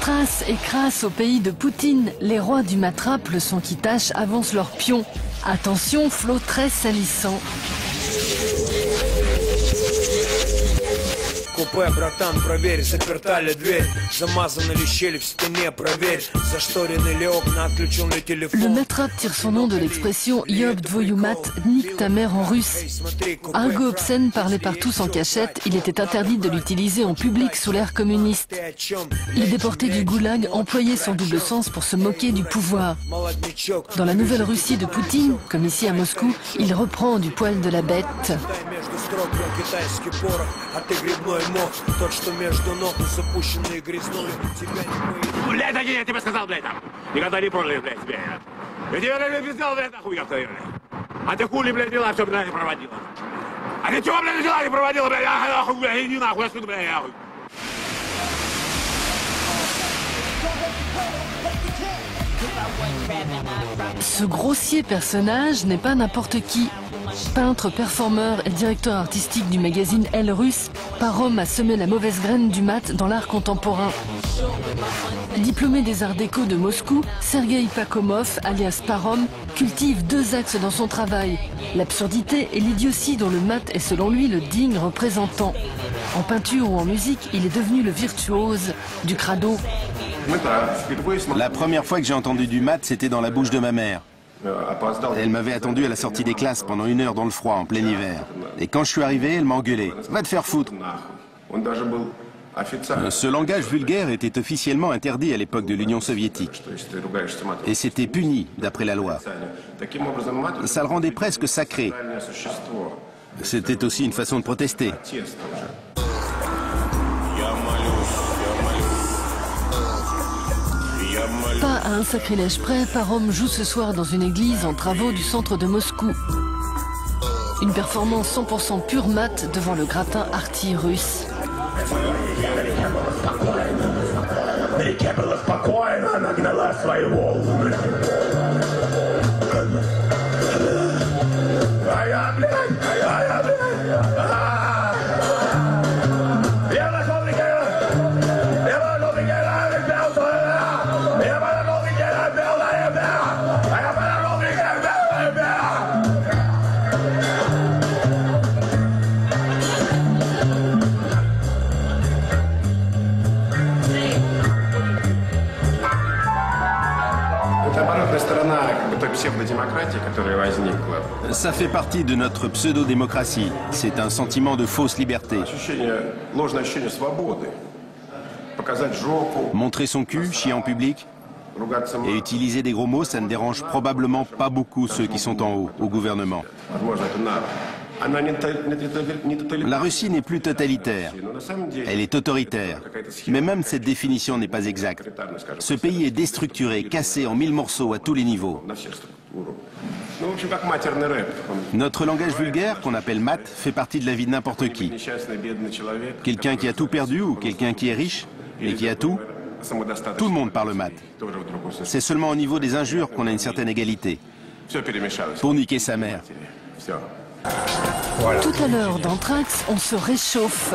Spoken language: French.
Crasse et crasse au pays de Poutine, les rois du matrape, le son qui tâche, avancent leurs pions. Attention, flot très salissant. Купе, братан, проверь, заперта ли дверь, замазаны ли щели в стене, проверь, зашторены ли окна, отключен ли телефон. Le matrape tire son nom de l'expression Yob Dvoyumat, nique ta mère en russe. Argot obscène parlé par tous en cachette, il était interdit de l'utiliser en public sous l'ère communiste. Les déportés du goulag employaient son double sens pour se moquer du pouvoir. Dans la nouvelle Russie de Poutine, comme ici à Moscou, il reprend du poil de la bête. Тот, что между ног запущенные грязнули, тебя не... Блядь, да я тебе сказал, блядь, там. Никогда не пролил, блядь, тебе. Я тебе, блядь, писал, блядь, нахуй, я блядь. А ты хули, блядь, дела все, блядь, проводила. А ты чего, блядь, дела не проводила, блядь, нахуй, блядь, иди нахуй, отсюда, блядь, нахуй. Ce grossier personnage n'est pas n'importe qui. Peintre, performeur et directeur artistique du magazine Elle Russe, Parom a semé la mauvaise graine du mat dans l'art contemporain. Diplômé des arts déco de Moscou, Sergueï Pakomov, alias Parom, cultive deux axes dans son travail, l'absurdité et l'idiotie dont le mat est selon lui le digne représentant. En peinture ou en musique, il est devenu le virtuose du crado. La première fois que j'ai entendu du mat, c'était dans la bouche de ma mère. Elle m'avait attendu à la sortie des classes pendant 1 heure dans le froid, en plein hiver. Et quand je suis arrivé, elle m'a engueulé. Va te faire foutre. Ce langage vulgaire était officiellement interdit à l'époque de l'Union soviétique. Et c'était puni, d'après la loi. Ça le rendait presque sacré. C'était aussi une façon de protester. Pas à un sacrilège près, Parom joue ce soir dans une église en travaux du centre de Moscou. Une performance 100% pure mat devant le gratin arty russe. Ça fait partie de notre pseudo-démocratie. C'est un sentiment de fausse liberté. Montrer son cul, chier en public et utiliser des gros mots, ça ne dérange probablement pas beaucoup ceux qui sont en haut, au gouvernement. La Russie n'est plus totalitaire, elle est autoritaire. Mais même cette définition n'est pas exacte. Ce pays est déstructuré, cassé en 1000 morceaux à tous les niveaux. Notre langage vulgaire, qu'on appelle mat, fait partie de la vie de n'importe qui. Quelqu'un qui a tout perdu ou quelqu'un qui est riche et qui a tout, tout le monde parle mat. C'est seulement au niveau des injures qu'on a une certaine égalité. Pour niquer sa mère. Tout à l'heure, dans Trax, on se réchauffe.